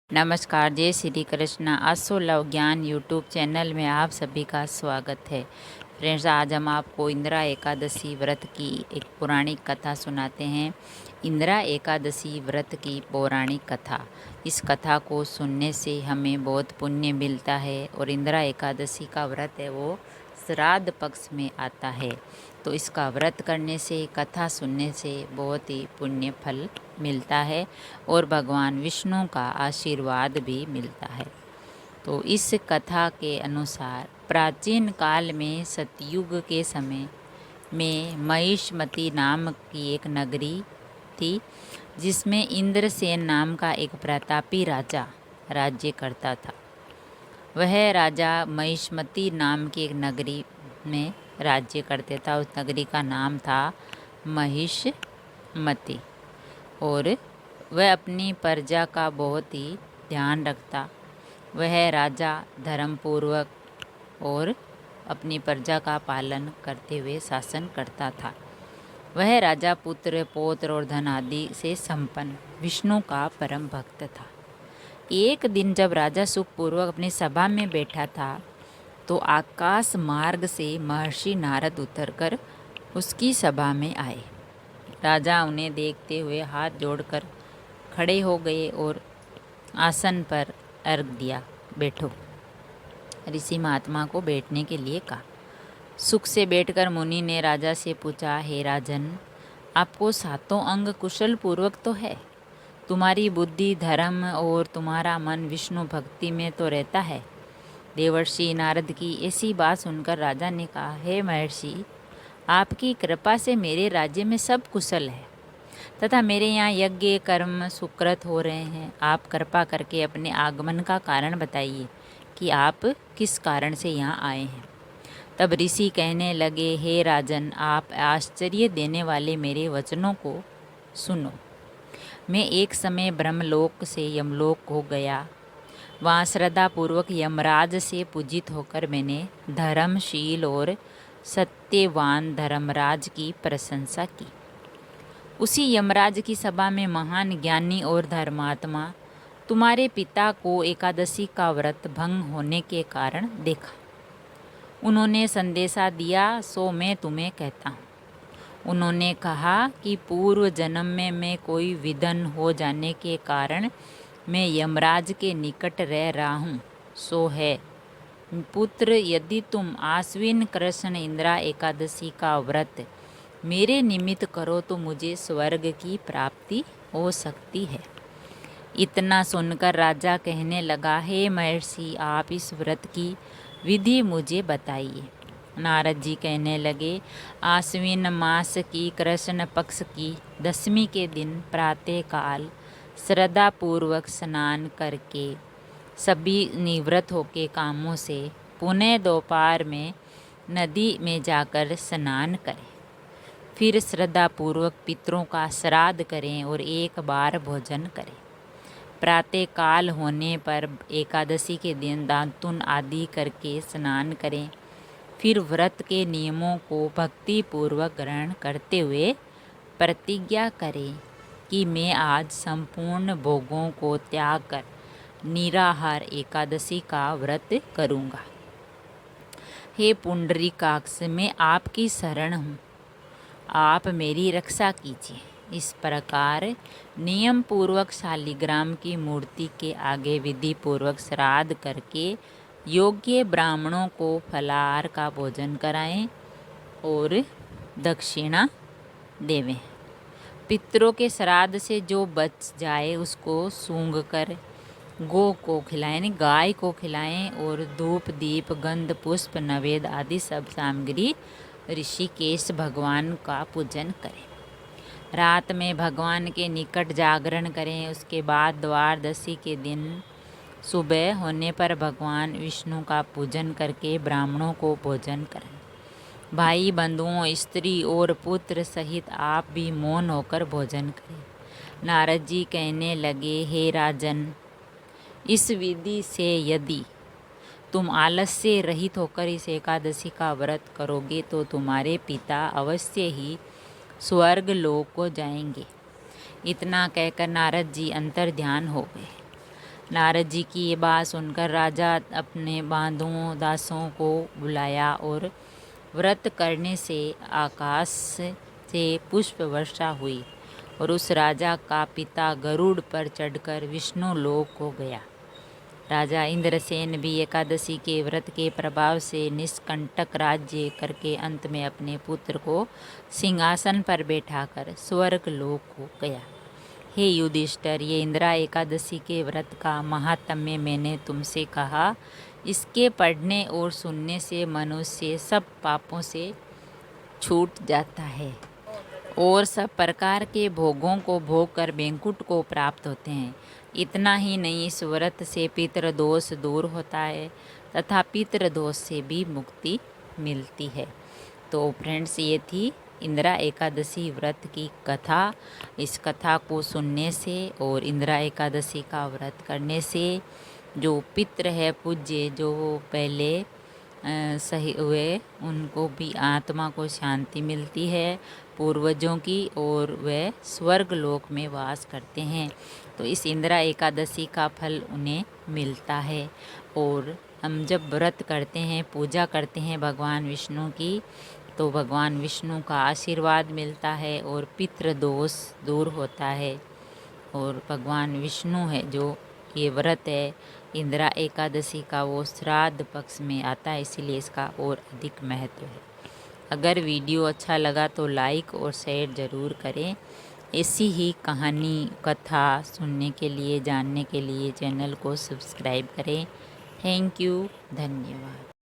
नमस्कार, जय श्री कृष्ण। आसो लव ज्ञान यूट्यूब चैनल में आप सभी का स्वागत है। फ्रेंड्स, आज हम आपको इंदिरा एकादशी व्रत की एक पौराणिक कथा सुनाते हैं। इंदिरा एकादशी व्रत की पौराणिक कथा। इस कथा को सुनने से हमें बहुत पुण्य मिलता है और इंदिरा एकादशी का व्रत है वो श्राद्ध पक्ष में आता है। तो इसका व्रत करने से, कथा सुनने से बहुत ही पुण्य फल मिलता है और भगवान विष्णु का आशीर्वाद भी मिलता है। तो इस कथा के अनुसार प्राचीन काल में सतयुग के समय में महिष्मती नाम की एक नगरी थी, जिसमें इंद्रसेन नाम का एक प्रतापी राजा राज्य करता था। वह राजा महिष्मती नाम की एक नगरी में राज्य करते था। उस नगरी का नाम था महिष्मती और वह अपनी प्रजा का बहुत ही ध्यान रखता। वह राजा धर्मपूर्वक और अपनी प्रजा का पालन करते हुए शासन करता था। वह राजा पुत्र, पौत्र और धन आदि से संपन्न विष्णु का परम भक्त था। एक दिन जब राजा सुखपूर्वक अपनी सभा में बैठा था तो आकाश मार्ग से महर्षि नारद उतरकर उसकी सभा में आए। राजा उन्हें देखते हुए हाथ जोड़कर खड़े हो गए और आसन पर अर्घ दिया। बैठो। ऋषि महात्मा को बैठने के लिए कहा। सुख से बैठकर मुनि ने राजा से पूछा, हे राजन, आपको सातों अंग कुशल पूर्वक तो है। तुम्हारी बुद्धि धर्म और तुम्हारा मन विष्णु भक्ति में तो रहता है। देवर्षि नारद की ऐसी बात सुनकर राजा ने कहा, हे महर्षि, आपकी कृपा से मेरे राज्य में सब कुशल है तथा मेरे यहाँ यज्ञ कर्म सुकृत हो रहे हैं। आप कृपा करके अपने आगमन का कारण बताइए कि आप किस कारण से यहाँ आए हैं। तब ऋषि कहने लगे, हे राजन, आप आश्चर्य देने वाले मेरे वचनों को सुनो। मैं एक समय ब्रह्मलोक से यमलोक हो गया। वहाँ श्रद्धापूर्वक यमराज से पूजित होकर मैंने धर्मशील और सत्यवान धर्मराज की प्रशंसा की। उसी यमराज की सभा में महान ज्ञानी और धर्मात्मा तुम्हारे पिता को एकादशी का व्रत भंग होने के कारण देखा। उन्होंने संदेशा दिया, सो मैं तुम्हें कहता हूँ। उन्होंने कहा कि पूर्व जन्म में मैं कोई विधन हो जाने के कारण मैं यमराज के निकट रह रहा हूँ। सो है, पुत्र, यदि तुम आश्विन कृष्ण इंदिरा एकादशी का व्रत मेरे निमित्त करो तो मुझे स्वर्ग की प्राप्ति हो सकती है। इतना सुनकर राजा कहने लगा, हे महर्षि, आप इस व्रत की विधि मुझे बताइए। नारद जी कहने लगे, आश्विन मास की कृष्ण पक्ष की दशमी के दिन प्रातः काल श्रद्धापूर्वक स्नान करके सभी निवृत्त होके कामों से पुनः दोपहर में नदी में जाकर स्नान करें। फिर श्रद्धापूर्वक पितरों का श्राद्ध करें और एक बार भोजन करें। प्रातः काल होने पर एकादशी के दिन दातुन आदि करके स्नान करें। फिर व्रत के नियमों को भक्तिपूर्वक ग्रहण करते हुए प्रतिज्ञा करें कि मैं आज संपूर्ण भोगों को त्याग कर निराहार एकादशी का व्रत करूँगा। हे पुंडरीकाक्ष, मैं आपकी शरण हूँ, आप मेरी रक्षा कीजिए। इस प्रकार नियम पूर्वक शालिग्राम की मूर्ति के आगे विधि पूर्वक श्राद्ध करके योग्य ब्राह्मणों को फलाहार का भोजन कराएं और दक्षिणा देवें। पितरों के श्राद्ध से जो बच जाए उसको सूंघ कर गौ को खिलाएं, यानी गाय को खिलाएं और धूप दीप गंध पुष्प नवेद आदि सब सामग्री ऋषिकेश भगवान का पूजन करें। रात में भगवान के निकट जागरण करें। उसके बाद द्वादशी के दिन सुबह होने पर भगवान विष्णु का पूजन करके ब्राह्मणों को भोजन करें। भाई बंधुओं, स्त्री और पुत्र सहित आप भी मौन होकर भोजन करें। नारद जी कहने लगे, हे राजन, इस विधि से यदि तुम आलस्य रहित होकर इस एकादशी का व्रत करोगे तो तुम्हारे पिता अवश्य ही स्वर्ग लोक को जाएंगे। इतना कहकर नारद जी अंतर ध्यान हो गए। नारद जी की ये बात सुनकर राजा अपने बांधुओं दासों को बुलाया और व्रत करने से आकाश से पुष्प वर्षा हुई और उस राजा का पिता गरुड़ पर चढ़कर विष्णु लोक को गया। राजा इंद्रसेन भी एकादशी के व्रत के प्रभाव से निष्कंटक राज्य करके अंत में अपने पुत्र को सिंहासन पर बैठाकर स्वर्ग लोक को गया। हे युधिष्ठिर, ये इंदिरा एकादशी के व्रत का महात्म्य मैंने तुमसे कहा। इसके पढ़ने और सुनने से मनुष्य सब पापों से छूट जाता है और सब प्रकार के भोगों को भोग कर वैकुंठ को प्राप्त होते हैं। इतना ही नहीं, इस व्रत से पितृदोष दूर होता है तथा पितृदोष से भी मुक्ति मिलती है। तो फ्रेंड्स, ये थी इंदिरा एकादशी व्रत की कथा। इस कथा को सुनने से और इंदिरा एकादशी का व्रत करने से जो पितृ है पूज्य, जो पहले सही हुए, उनको भी आत्मा को शांति मिलती है पूर्वजों की, और वे स्वर्ग लोक में वास करते हैं। तो इस इंदिरा एकादशी का फल उन्हें मिलता है। और हम जब व्रत करते हैं, पूजा करते हैं भगवान विष्णु की, तो भगवान विष्णु का आशीर्वाद मिलता है और पितृदोष दूर होता है। और भगवान विष्णु है जो ये व्रत है इंदिरा एकादशी का, वो श्राद्ध पक्ष में आता है, इसीलिए इसका और अधिक महत्व है। अगर वीडियो अच्छा लगा तो लाइक और शेयर ज़रूर करें। ऐसी ही कहानी कथा सुनने के लिए, जानने के लिए चैनल को सब्सक्राइब करें। थैंक यू, धन्यवाद।